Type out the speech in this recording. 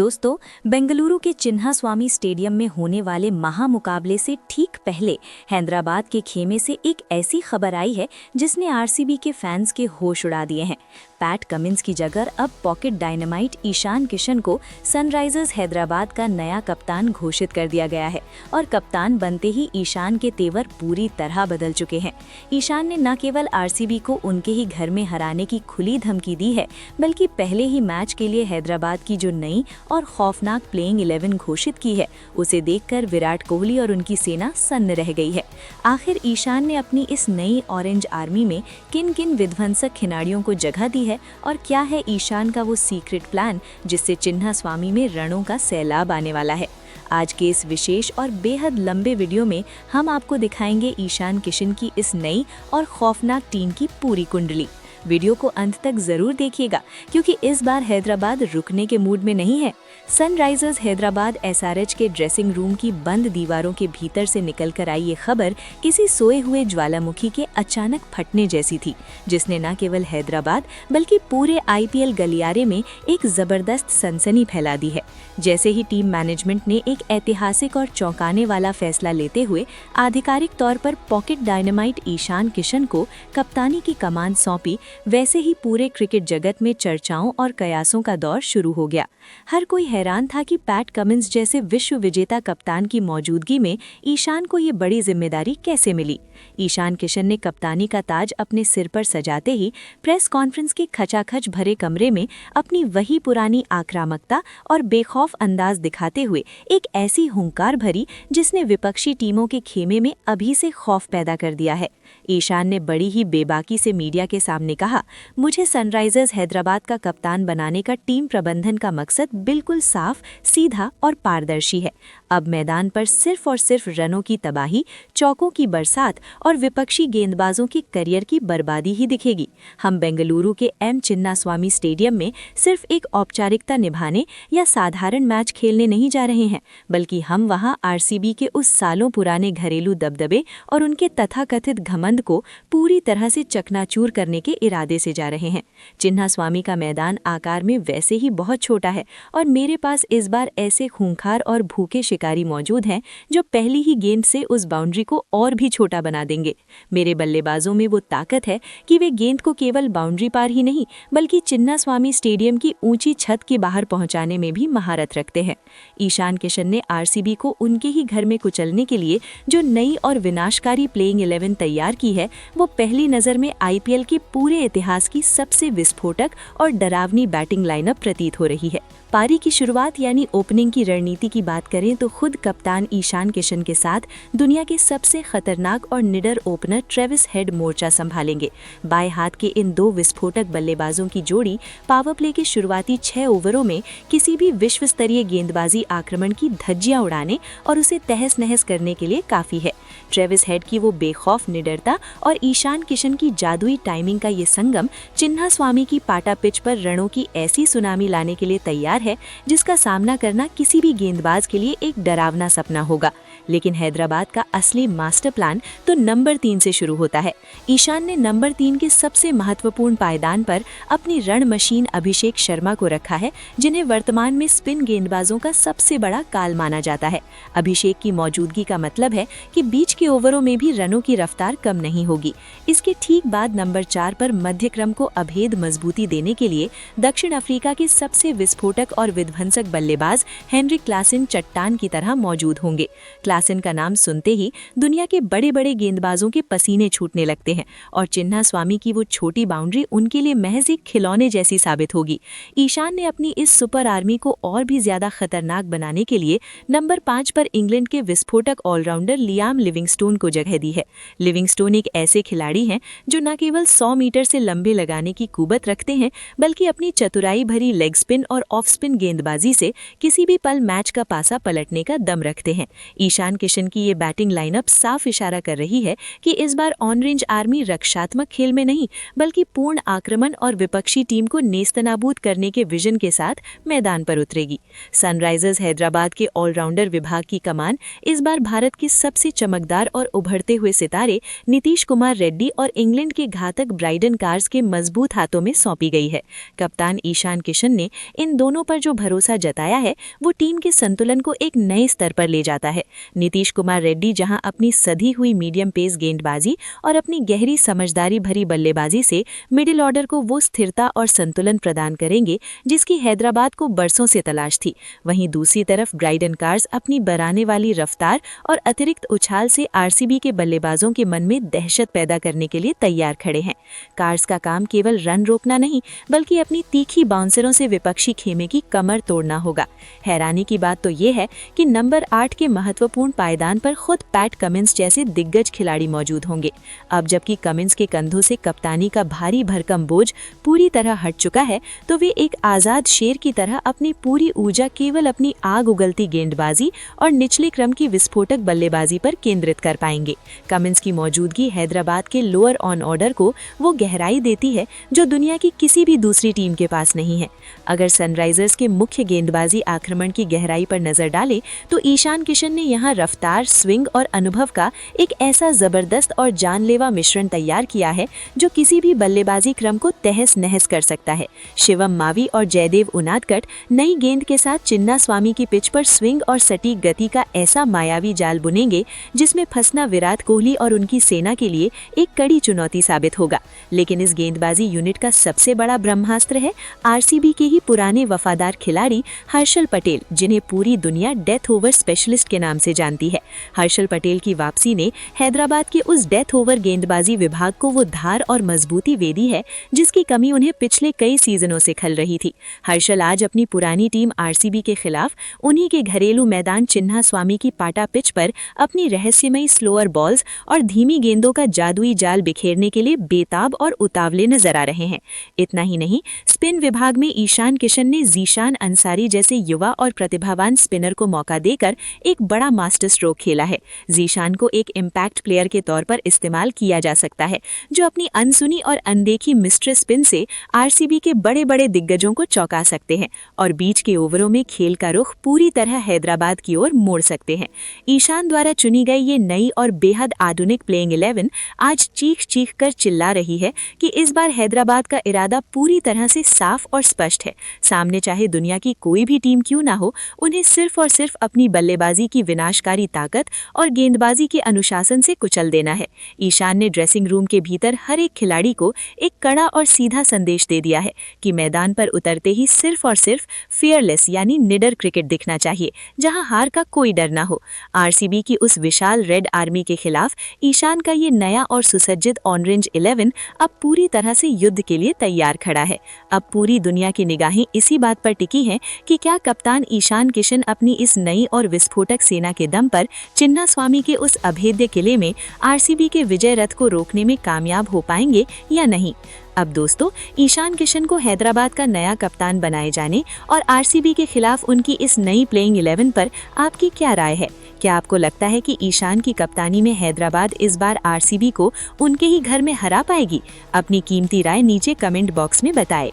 दोस्तों, बेंगलुरु के चिन्नास्वामी स्टेडियम में होने वाले महामुकाबले से ठीक पहले हैदराबाद के खेमे से एक ऐसी खबर आई है जिसने आरसीबी के फैंस के होश उड़ा दिए हैं। पैट कमिंस की जगह अब पॉकेट डायनामाइट ईशान किशन को सनराइजर्स हैदराबाद का नया कप्तान घोषित कर दिया गया है और कप्तान बनते ही ईशान के तेवर पूरी तरह बदल चुके हैं। ईशान ने न केवल आरसीबी को उनके ही घर में हराने की खुली धमकी दी है, बल्कि पहले ही मैच के लिए हैदराबाद की जो नई और खौफनाक प्लेइंग 11 घोषित की है, उसे देखकर विराट कोहली और उनकी सेना सन्न रह गई है। आखिर ईशान ने अपनी इस नई ऑरेंज आर्मी में किन किन विध्वंसक खिलाड़ियों को जगह दी है और क्या है ईशान का वो सीक्रेट प्लान जिससे चिन्नास्वामी में रणों का सैलाब आने वाला है। आज के इस विशेष और बेहद लंबे वीडियो में हम आपको दिखाएंगे ईशान किशन की इस नई और खौफनाक टीम की पूरी कुंडली। वीडियो को अंत तक जरूर देखिएगा क्योंकि इस बार हैदराबाद रुकने के मूड में नहीं है। सनराइजर्स हैदराबाद एसआरएच के ड्रेसिंग रूम की बंद दीवारों के भीतर से निकलकर आई ये खबर किसी सोए हुए ज्वालामुखी के अचानक फटने जैसी थी, जिसने न केवल हैदराबाद बल्कि पूरे आईपीएल गलियारे में एक जबरदस्त सनसनी फैला दी है। जैसे ही टीम मैनेजमेंट ने एक ऐतिहासिक और चौंकाने वाला फैसला लेते हुए आधिकारिक तौर पर पॉकेट डायनामाइट ईशान किशन को कप्तानी की कमान सौंपी, वैसे ही पूरे क्रिकेट जगत में चर्चाओं और कयासों का दौर शुरू हो गया। हर कोई हैरान था कि पैट कमिंस जैसे विश्व विजेता कप्तान की मौजूदगी में ईशान को ये बड़ी जिम्मेदारी कैसे मिली। ईशान किशन ने कप्तानी का ताज अपने सिर पर सजाते ही प्रेस कॉन्फ्रेंस के खचाखच भरे कमरे में अपनी वही पुरानी आक्रामकता और बेखौफ अंदाज दिखाते हुए एक ऐसी हुंकार भरी जिसने विपक्षी टीमों के खेमे में अभी से खौफ पैदा कर दिया है। ईशान ने बड़ी ही बेबाकी से मीडिया के सामने कहा, मुझे सनराइजर्स हैदराबाद का कप्तान बनाने का टीम प्रबंधन का मकसद बिल्कुल साफ, सीधा और पारदर्शी है। अब मैदान पर सिर्फ और सिर्फ रनों की तबाही, चौकों की बरसात और विपक्षी गेंदबाजों के करियर की बर्बादी ही दिखेगी। हम बेंगलुरु के एम चिन्नास्वामी स्टेडियम में सिर्फ एक औपचारिकता निभाने या साधारण मैच खेलने नहीं जा रहे हैं, बल्कि हम वहां आरसीबी के उस सालों पुराने घरेलू दबदबे और उनके तथाकथित घमंड को पूरी तरह से चकनाचूर करने के इरादे से जा रहे हैं। चिन्नास्वामी का मैदान आकार में वैसे ही बहुत छोटा है और मेरे पास इस बार ऐसे खूंखार और भूखे शिकारी मौजूद हैं जो पहली ही गेंद से उस बाउंड्री को और भी छोटा बना देंगे। मेरे बल्लेबाजों में वो ताकत है कि वे गेंद को केवल बाउंड्री पार ही नहीं बल्कि चिन्नास्वामी स्टेडियम की ऊंची छत के बाहर पहुंचाने में भी महारत रखते हैं। ईशान किशन ने आरसीबी को उनके ही घर में कुचलने के लिए जो नई और विनाशकारी प्लेइंग 11 तैयार की है, वो पहली नजर में आईपीएल के पूरे इतिहास की सबसे विस्फोटक और डरावनी बैटिंग लाइनअप प्रतीत हो रही है। पारी की शुरुआत यानी ओपनिंग की रणनीति की बात करें तो खुद कप्तान ईशान किशन के साथ दुनिया के सबसे खतरनाक और निडर ओपनर ट्रेविस हेड मोर्चा संभालेंगे। बाएं हाथ के इन दो विस्फोटक बल्लेबाजों की जोड़ी पावर प्ले के शुरुआती 6 ओवरों में किसी भी विश्व स्तरीय गेंदबाजी आक्रमण की धज्जियां उड़ाने और उसे तहस नहस करने के लिए काफी है। ट्रेविस हेड की वो बेखौफ निडरता और ईशान किशन की जादुई टाइमिंग का ये संगम चिन्नास्वामी की पाटा पिच पर रणों की ऐसी सुनामी लाने के लिए तैयार है जिसका सामना करना किसी भी गेंदबाज के लिए एक डरावना सपना होगा। लेकिन हैदराबाद का असली मास्टर प्लान तो नंबर 3 से शुरू होता है। ईशान ने नंबर 3 के सबसे महत्वपूर्ण पायदान पर अपनी रण मशीन अभिषेक शर्मा को रखा है, जिन्हें वर्तमान में स्पिन गेंदबाजों का सबसे बड़ा काल माना जाता है। अभिषेक की मौजूदगी का मतलब है कि बीच के ओवरों में भी रनों की रफ्तार कम नहीं होगी। इसके ठीक बाद नंबर 4 पर मध्य क्रम को अभेद मजबूती देने के लिए दक्षिण अफ्रीका के सबसे विस्फोटक और विध्वंसक बल्लेबाज हेनरिक क्लासेन चट्टान की तरह मौजूद होंगे। क्लासेन का नाम सुनते ही दुनिया के बड़े बड़े गेंदबाजों के पसीने छूटने लगते हैं और चिन्नास्वामी की वो छोटी बाउंड्री उनके लिए महज एक खिलौने जैसी साबित होगी। ईशान ने अपनी इस सुपर आर्मी को और भी ज्यादा खतरनाक बनाने के लिए नंबर 5 पर इंग्लैंड के विस्फोटक ऑलराउंडर लियाम लिविंगस्टोन को जगह दी है। लिविंगस्टोन एक ऐसे खिलाड़ी हैं जो न केवल 100 मीटर से लंबे लगाने की कुवत रखते हैं, बल्कि अपनी चतुराई भरी लेग स्पिन और ऑफ स्पिन गेंदबाजी से किसी भी पल मैच का पासा पलटने का दम रखते हैं। ईशान किशन की ये बैटिंग लाइनअप साफ इशारा कर रही है कि इस बार ऑन रेंज आर्मी रक्षात्मक खेल में नहीं बल्कि पूर्ण आक्रमण और विपक्षी टीम को नेस्तनाबूद करने के विजन के साथ मैदान पर उतरेगी। सनराइजर्स हैदराबाद के ऑलराउंडर विभाग की कमान इस बार भारत के सबसे चमकदार और उभरते हुए सितारे नीतीश कुमार रेड्डी और इंग्लैंड के घातक ब्राइडन कार्स के मजबूत हाथों में सौंपी गई है। कप्तान ईशान किशन ने इन दोनों पर जो भरोसा जताया है वो टीम के संतुलन को एक नए स्तर पर ले जाता है। नीतीश कुमार रेड्डी जहां अपनी सधी हुई मीडियम पेस गेंदबाजी और अपनी गहरी समझदारी भरी बल्लेबाजी से मिडिल ऑर्डर को वो स्थिरता और संतुलन प्रदान करेंगे जिसकी हैदराबाद को बरसों से तलाश थी, वहीं दूसरी तरफ ब्राइडन कार्स अपनी बराने वाली रफ्तार और अतिरिक्त उछाल से आरसीबी के बल्लेबाजों के मन में दहशत पैदा करने के लिए तैयार खड़े हैं। कार्स का काम केवल रन रोकना नहीं बल्कि अपनी तीखी बाउंसरों से विपक्षी खेमे की कमर तोड़ना होगा। हैरानी की बात तो ये है कि नंबर 8 के महत्वपूर्ण पायदान पर खुद पैट कमिंस जैसे दिग्गज खिलाड़ी मौजूद होंगे। अब जबकि कमिंस के कंधों से कप्तानी का भारी भरकम बोझ पूरी तरह हट चुका है तो वे एक आजाद शेर की तरह अपनी पूरी ऊर्जा केवल अपनी आग उगलती गेंदबाजी और निचले क्रम की विस्फोटक बल्लेबाजी पर केंद्रित कर पाएंगे। कमिंस की मौजूदगी हैदराबाद के लोअर ऑन ऑर्डर को वो गहराई देती है जो दुनिया की किसी भी दूसरी टीम के पास नहीं है। अगर सनराइजर्स के मुख्य गेंदबाजी आक्रमण की गहराई पर नजर डाले तो ईशान किशन ने यहाँ रफ्तार, स्विंग और अनुभव का एक ऐसा जबरदस्त और जानलेवा मिश्रण तैयार किया है जो किसी भी बल्लेबाजी क्रम को तहस नहस कर सकता है। शिवम मावी और जयदेव उनादकट नई गेंद के साथ चिन्ना स्वामी की पिच पर स्विंग और सटीक गति का ऐसा मायावी जाल बुनेंगे जिसमें फंसना विराट कोहली और उनकी सेना के लिए एक कड़ी चुनौती साबित होगा। लेकिन इस गेंदबाजी यूनिट का सबसे बड़ा ब्रह्मास्त्र है आरसीबी के ही पुराने वफादार खिलाड़ी हर्षल पटेल, जिन्हें पूरी दुनिया डेथ ओवर स्पेशलिस्ट के नाम से जानती है। हर्षल पटेल की वापसी ने हैदराबाद के उस डेथ ओवर गेंदबाजी विभाग को वो धार और मजबूती दे दी है जिसकी कमी उन्हें पिछले कई सीजनों से खल रही थी। हर्षल आज अपनी पुरानी टीम आरसीबी के खिलाफ उन्हीं के घरेलू मैदान चिन्ना स्वामी की पाटा पिच पर अपनी रहस्यमयी स्लोअर बॉल्स और धीमी गेंदों का जादुई जाल बिखेरने के लिए बेताब और उतावले नजर आ रहे हैं। इतना ही नहीं, स्पिन विभाग में ईशान किशन ने जीशान अंसारी जैसे युवा और प्रतिभावान स्पिनर को मौका देकर एक बड़ा मास्टर स्ट्रोक खेला है। जीशान को एक इम्पैक्ट प्लेयर के तौर पर इस्तेमाल किया जा सकता है जो अपनी अनसुनी और अनदेखी मिस्ट्रेस स्पिन से आरसीबी के बड़े बड़े दिग्गजों को चौंका सकते हैं और बीच के ओवरों में खेल का रुख पूरी तरह हैदराबाद की ओर मोड़ सकते हैं। ईशान द्वारा चुनी गई ये नई और बेहद आधुनिक प्लेइंग 11 आज चीख चीख कर चिल्ला रही है कि इस बार हैदराबाद का इरादा पूरी तरह से साफ और स्पष्ट है। सामने चाहे दुनिया की कोई भी टीम क्यों ना हो, उन्हें सिर्फ और सिर्फ अपनी बल्लेबाजी की विनाशकारी ताकत और गेंदबाजी के अनुशासन से कुचल देना है। ईशान ने ड्रेसिंग रूम के भीतर हर एक खिलाड़ी को एक कड़ा और सीधा संदेश दे दिया है कि मैदान पर उतरते ही सिर्फ और सिर्फ फियरलेस यानी निडर क्रिकेट दिखना चाहिए, जहां हार का कोई डर ना हो। आरसीबी की उस विशाल रेड आर्मी के खिलाफ ईशान का ये नया और सुसज्जित ऑरेंज 11 अब पूरी तरह से युद्ध के लिए तैयार खड़ा है। अब पूरी दुनिया की निगाहें इसी बात पर टिकी हैं कि क्या कप्तान ईशान किशन अपनी इस नई और विस्फोटक सेना के दम पर चिन्ना स्वामी के उस अभेद्य किले में आरसीबी के विजय रथ को रोकने में कामयाब हो पाएंगे या नहीं। अब दोस्तों, ईशान किशन को हैदराबाद का नया कप्तान बनाए जाने और आरसीबी के खिलाफ उनकी इस नई प्लेइंग 11 पर आपकी क्या राय है? क्या आपको लगता है कि ईशान की कप्तानी में हैदराबाद इस बार आरसीबी को उनके ही घर में हरा पाएगी? अपनी कीमती राय नीचे कमेंट बॉक्स में बताएं।